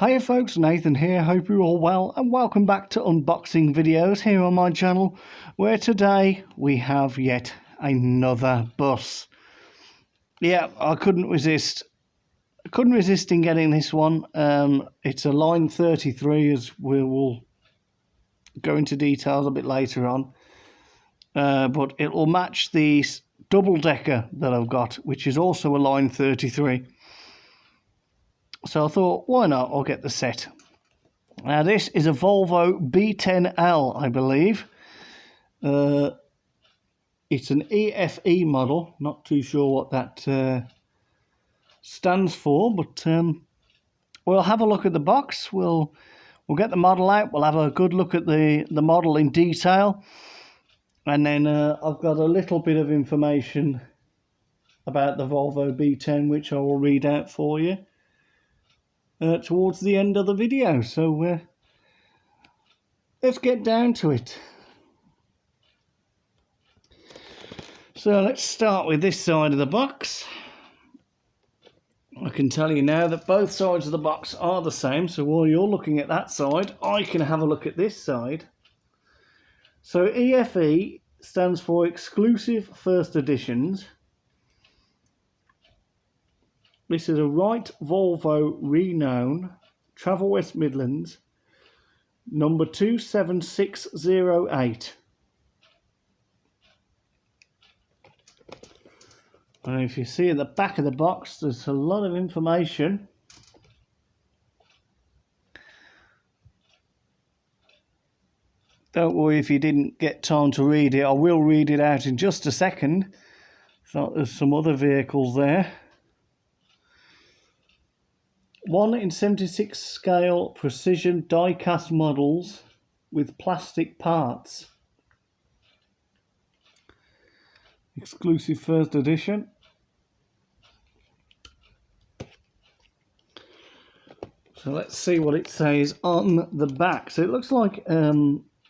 Hiya folks, Nathan here, hope you're all well and welcome back to unboxing videos here on my channel, where today we have yet another bus. Yeah, I couldn't resist in getting this one. It's a line 33, as we will go into details a bit later on, but it will match the double decker that I've got, which is also a line 33. So I thought, why not, I'll get the set. Now this is a Volvo B10L, I believe. It's an EFE model, not too sure what that stands for, but we'll have a look at the box, we'll get the model out, we'll have a good look at the model in detail, and then I've got a little bit of information about the Volvo B10 which I will read out for you towards the end of the video. So let's get down to it. So let's start with this side of the box. I can tell you now that both sides of the box are the same, so while you're looking at that side, I can have a look at this side. So EFE stands for Exclusive First Editions. This is a Wright Volvo Renown, Travel West Midlands, number 27608. And if you see at the back of the box, there's a lot of information. Don't worry if you didn't get time to read it, I will read it out in just a second. So there's some other vehicles there. 1 in 76 scale precision die-cast models with plastic parts. Exclusive first edition. So let's see what it says on the back. So it looks like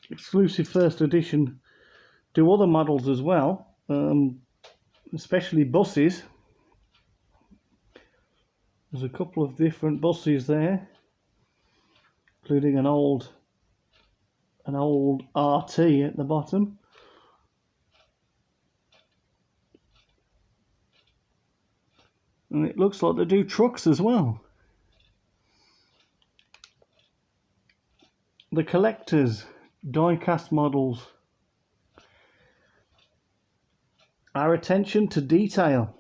exclusive first edition do other models as well, especially buses. There's a couple of different buses there, including an old RT at the bottom. And it looks like they do trucks as well. The collectors die-cast models. Our attention to detail.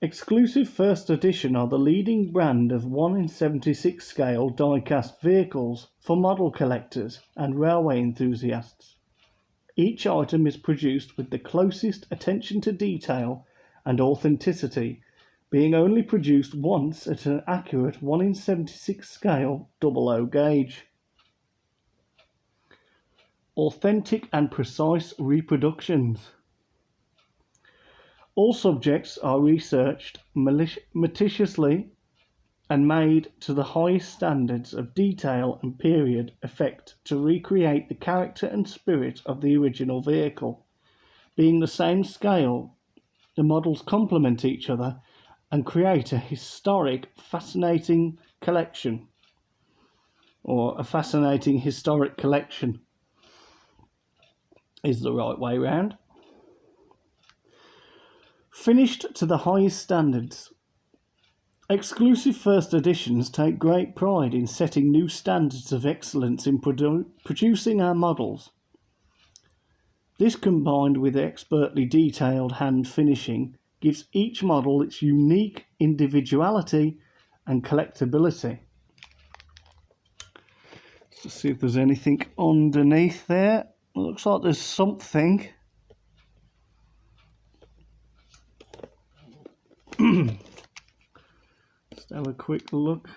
Exclusive First Edition are the leading brand of 1 in 76 scale die-cast vehicles for model collectors and railway enthusiasts. Each item is produced with the closest attention to detail and authenticity, being only produced once at an accurate 1 in 76 scale 00 gauge. Authentic and precise reproductions. All subjects are researched meticulously and made to the highest standards of detail and period effect to recreate the character and spirit of the original vehicle. Being the same scale, the models complement each other and create a fascinating collection, or a fascinating historic collection is the right way round. Finished to the highest standards. Exclusive first editions take great pride in setting new standards of excellence in producing our models. This, combined with expertly detailed hand finishing, gives each model its unique individuality and collectability. Let's see if there's anything underneath there. It looks like there's something. Let's have a quick look.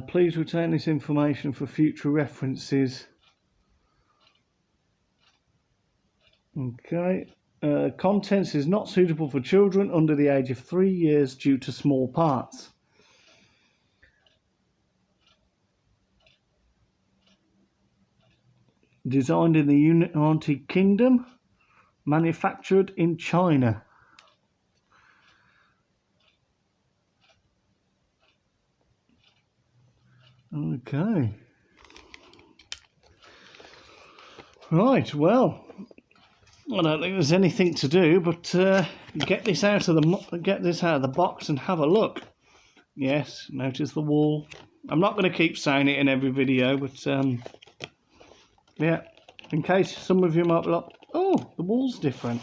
Please retain this information for future references. Okay. Contents is not suitable for children under the age of 3 years due to small parts. Designed in the United Kingdom, manufactured in China. Okay. Right, well, I don't think there's anything to do but get this out of the box and have a look. Yes, notice the wall. I'm not going to keep saying it in every video, but yeah, in case some of you might be like, oh, the wall's different.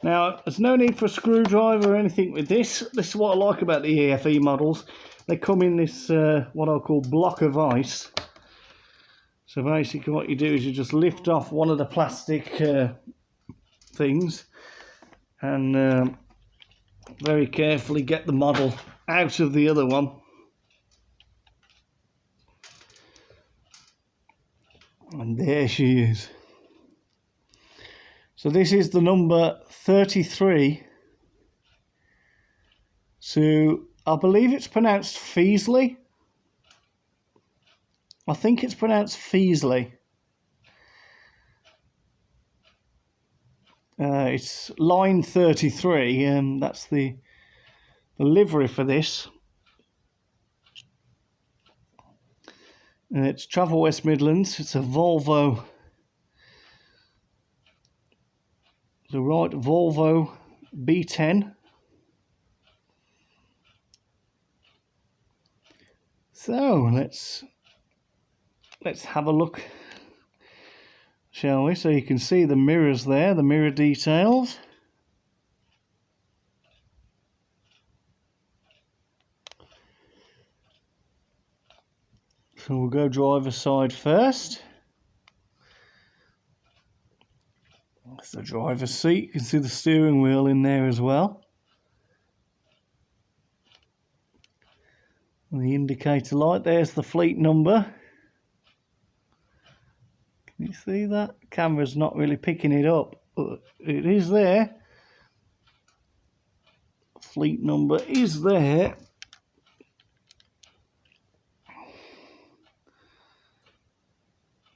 Now, there's no need for a screwdriver or anything with this. This is what I like about the EFE models. They come in this, what I call block of ice. So basically what you do is you just lift off one of the plastic things and very carefully get the model out of the other one. And there she is. So this is the number 33. So I believe it's pronounced Feasley. I think it's pronounced Feasley. It's line 33, and that's the livery for this. It's Travel West Midlands. It's a Volvo. The right Volvo B10. So let's have a look, shall we? So you can see the mirrors there, the mirror details. So we'll go driver's side first. That's the driver's seat. You can see the steering wheel in there as well. And the indicator light, there's the fleet number. Can you see that? The camera's not really picking it up, but it is there. Fleet number is there.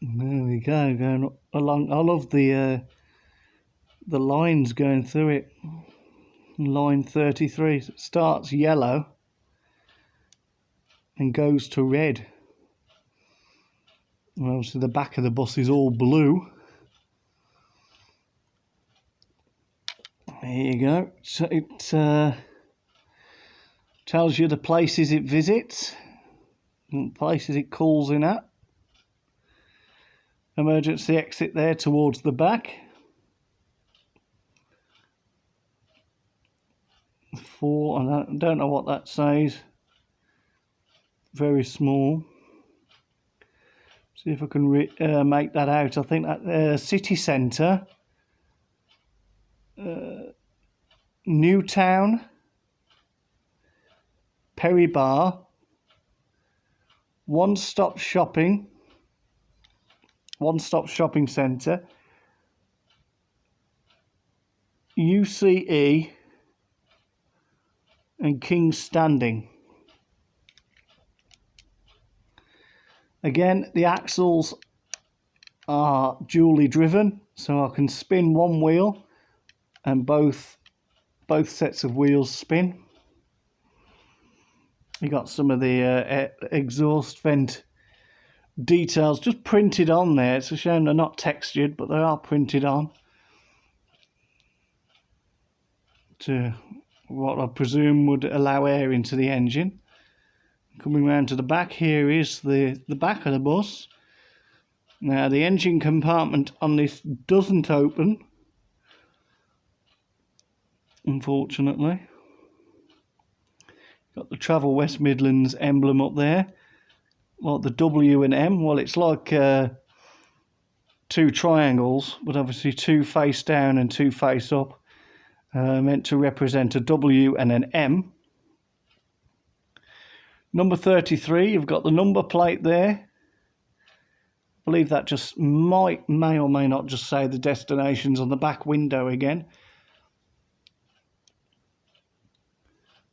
There we go, going along. I love the lines going through it. Line 33 starts yellow and goes to red. And obviously the back of the bus is all blue. There you go. So it tells you the places it visits, and places it calls in at. Emergency exit there towards the back. 4, and I don't know what that says. Very small. See if I can make that out. I think that city centre, Newtown, Perry Bar, one-stop shopping centre, UCE, and King's Standing. Again, the axles are dually driven, so I can spin one wheel and both sets of wheels spin. You got some of the exhaust vent details just printed on there. It's a shame they're not textured, but they are printed on to what I presume would allow air into the engine. Coming round to the back, here is the back of the bus. Now the engine compartment on this doesn't open, unfortunately. Got the Travel West Midlands emblem up there. Like the W and M, well, it's like 2 triangles, but obviously 2 face down and 2 face up, meant to represent a W and an M. Number 33, you've got the number plate there. I believe that just may or may not just say the destinations on the back window again.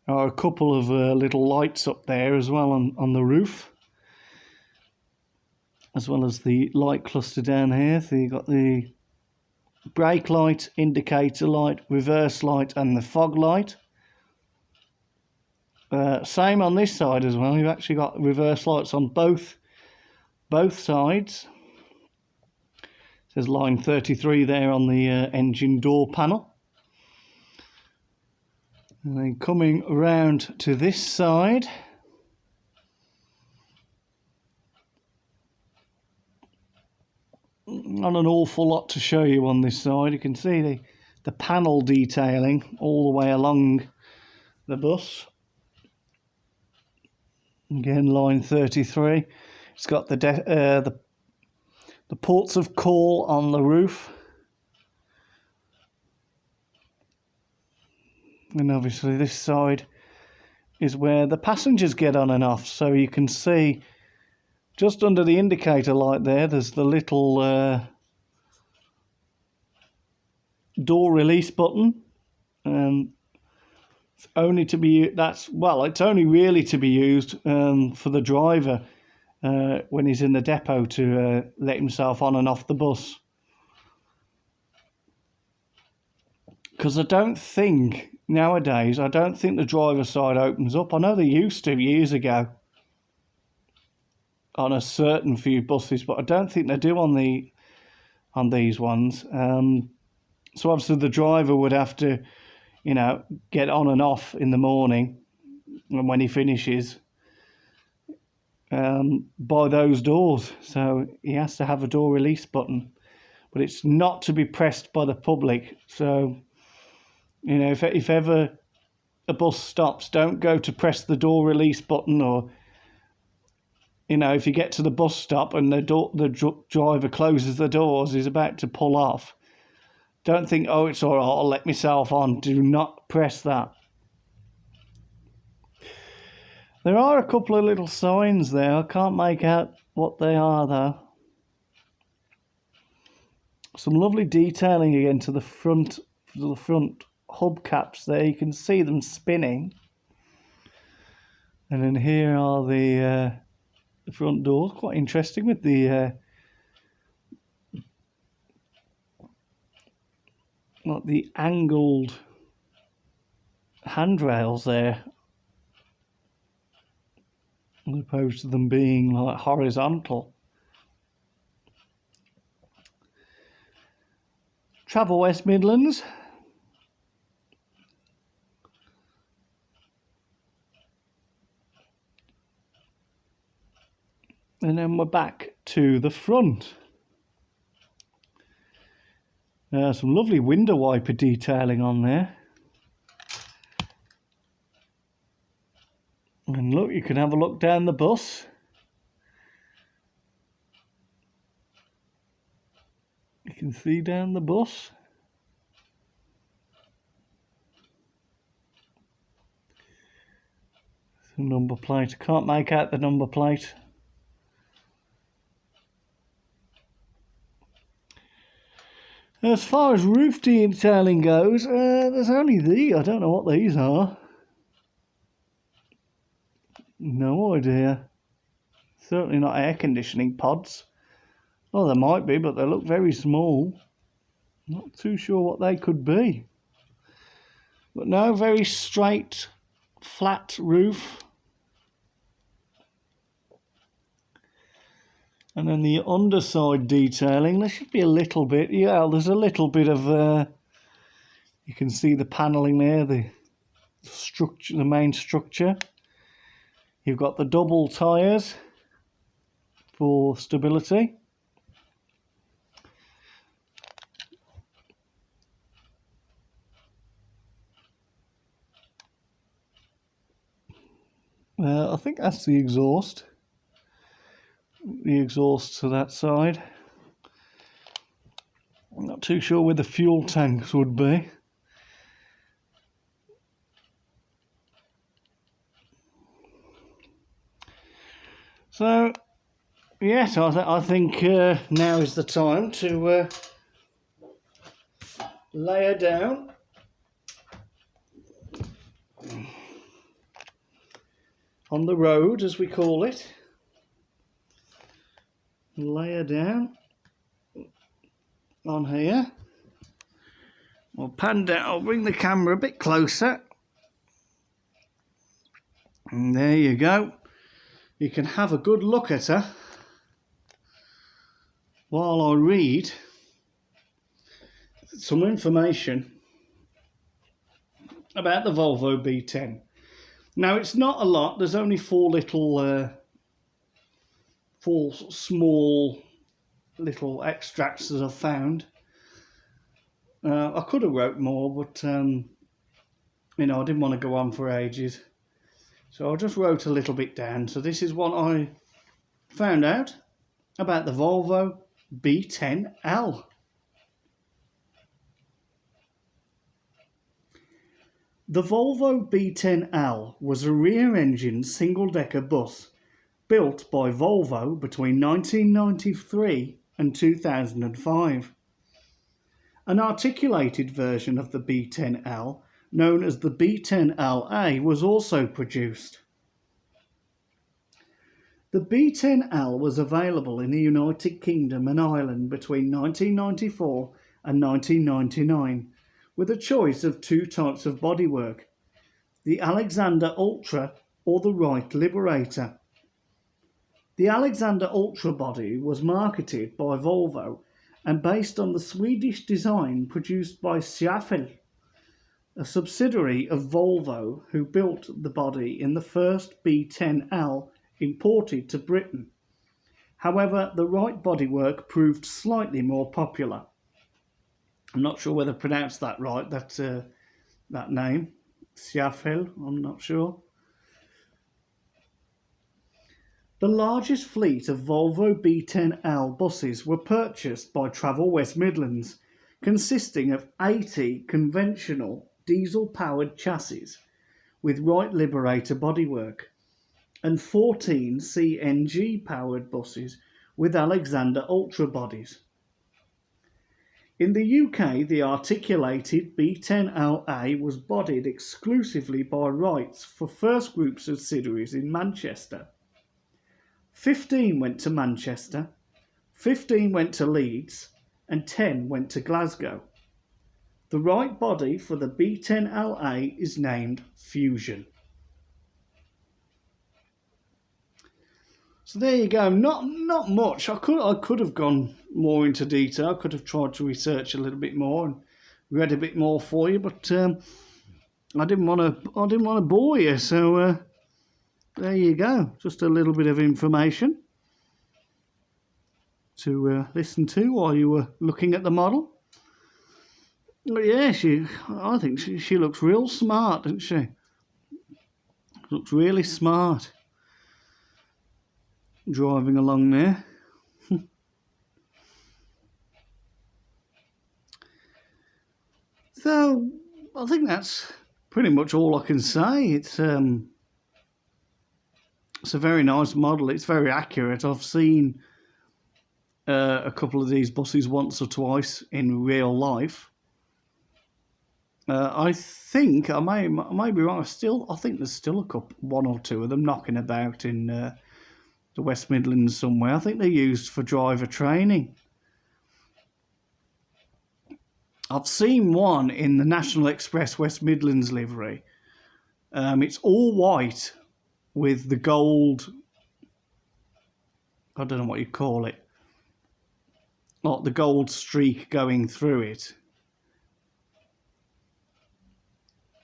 There are a couple of little lights up there as well on the roof, as well as the light cluster down here. So you've got the brake light, indicator light, reverse light and the fog light. Same on this side as well. You've actually got reverse lights on both sides. It says line 33 there on the engine door panel. And then coming around to this side, not an awful lot to show you on this side. You can see the panel detailing all the way along the bus. Again, line 33. It's got the ports of call on the roof. And obviously this side is where the passengers get on and off. So you can see just under the indicator light there, there's the little door release button. It's only to be, it's only really to be used for the driver when he's in the depot to let himself on and off the bus. Because I don't think nowadays, the driver's side opens up. I know they used to years ago on a certain few buses, but I don't think they do on these ones. So obviously the driver would have to, get on and off in the morning, and when he finishes, by those doors. So he has to have a door release button, but it's not to be pressed by the public. So, if ever a bus stops, don't go to press the door release button, or, if you get to the bus stop and the driver closes the doors, he's about to pull off, don't think, oh, it's all right, I'll let myself on. Do not press that. There are a couple of little signs there. I can't make out what they are, though. Some lovely detailing again to the front hubcaps there. You can see them spinning. And then here are the front doors. Quite interesting with the angled handrails there, as opposed to them being like horizontal. Travel West Midlands. And then we're back to the front. Some lovely window wiper detailing on there. And look, you can have a look down the bus. You can see down the bus. The number plate. I can't make out the number plate. As far as roof detailing goes, there's only I don't know what these are. No idea. Certainly not air conditioning pods. Well, there might be, but they look very small. Not too sure what they could be. But no, very straight, flat roof. And then the underside detailing, there should be a little bit, there's a little bit of, you can see the panelling there, the structure, the main structure. You've got the double tyres for stability. I think that's the exhaust. The exhaust to that side. I'm not too sure where the fuel tanks would be. So, yes, I think now is the time to lay her down. On the road, as we call it. Lay her down on here. I'll pan down, I'll bring the camera a bit closer. And there you go. You can have a good look at her while I read some information about the Volvo B10. Now, it's not a lot. There's only four small little extracts that I've found. I could have wrote more, but I didn't want to go on for ages. So I just wrote a little bit down. So this is what I found out about the Volvo B10L. The Volvo B10L was a rear-engine single-decker bus built by Volvo between 1993 and 2005. An articulated version of the B10L, known as the B10LA, was also produced. The B10L was available in the United Kingdom and Ireland between 1994 and 1999, with a choice of two types of bodywork, the Alexander Ultra or the Wright Liberator. The Alexander Ultra body was marketed by Volvo and based on the Swedish design produced by Schaeffel, a subsidiary of Volvo who built the body in the first B10L imported to Britain. However, the Wright bodywork proved slightly more popular. I'm not sure whether I pronounced that right, that name, Schaeffel, I'm not sure. The largest fleet of Volvo B10L buses were purchased by Travel West Midlands, consisting of 80 conventional diesel-powered chassis with Wright Liberator bodywork and 14 CNG-powered buses with Alexander Ultra bodies. In the UK, the articulated B10LA was bodied exclusively by Wrights for First Group subsidiaries in Manchester. 15 went to Manchester, 15 went to Leeds, and 10 went to Glasgow. The Wright body for the B10LA is named Fusion. So there you go. Not much. I could have gone more into detail. I could have tried to research a little bit more and read a bit more for you, but I didn't want to bore you. So there you go. Just a little bit of information to listen to while you were looking at the model. But yeah, I think she looks real smart, doesn't she? Looks really smart. Driving along there. So I think that's pretty much all I can say. It's a very nice model. It's very accurate. I've seen a couple of these buses once or twice in real life. I think I may be wrong. I think there's still one or two of them knocking about in the West Midlands somewhere. I think they're used for driver training. I've seen one in the National Express West Midlands livery. It's all white with the gold, I don't know what you call it, like the gold streak going through it.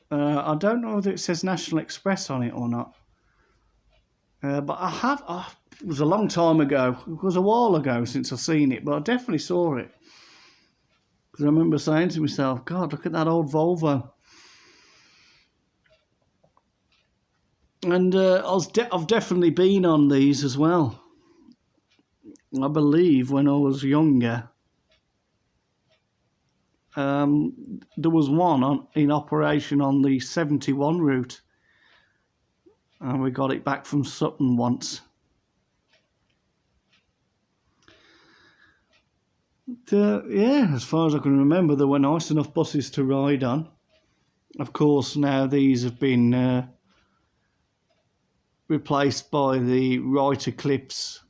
I don't know whether it says National Express on it or not. But it was a long time ago. It was a while ago since I've seen it, but I definitely saw it. Because I remember saying to myself, God, look at that old Volvo. And I've definitely been on these as well. I believe when I was younger, there was one in operation on the 71 route. And we got it back from Sutton once. Yeah, as far as I can remember, they were nice enough buses to ride on. Of course, now these have been replaced by the Wright Eclipse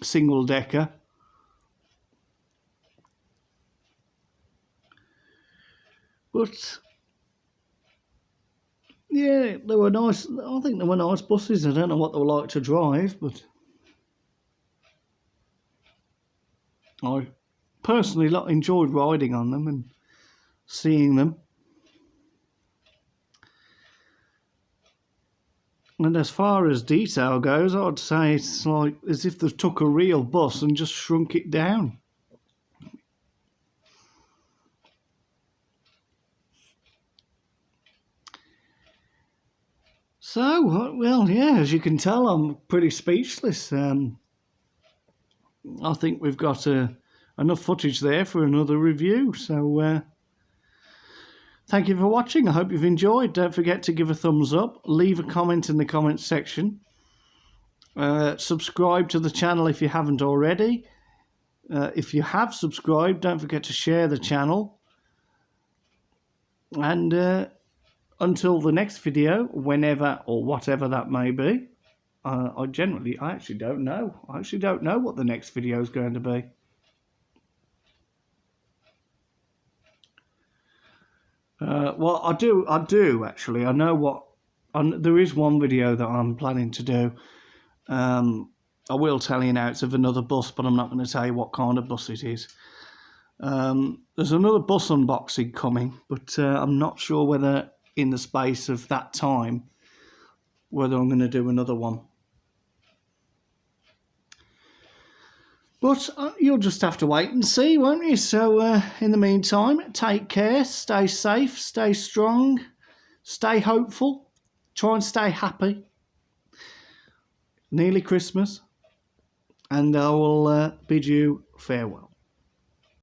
single-decker. But Yeah, they were nice. I think they were nice buses. I don't know what they were like to drive, but I personally enjoyed riding on them and seeing them. And as far as detail goes, I'd say it's like as if they took a real bus and just shrunk it down. So, well, yeah, as you can tell, I'm pretty speechless. I think we've got enough footage there for another review. So, thank you for watching. I hope you've enjoyed. Don't forget to give a thumbs up, leave a comment in the comments section. Subscribe to the channel if you haven't already. If you have subscribed, don't forget to share the channel. And until the next video, whenever or whatever that may be, I actually don't know. I actually don't know what the next video is going to be. Well, I do actually. I know what. There is one video that I'm planning to do. I will tell you now. It's of another bus, but I'm not going to tell you what kind of bus it is. There's another bus unboxing coming, but I'm not sure whether in the space of that time, whether I'm going to do another one. But you'll just have to wait and see, won't you? So in the meantime, take care, stay safe, stay strong, stay hopeful, try and stay happy. Nearly Christmas, and I will bid you farewell.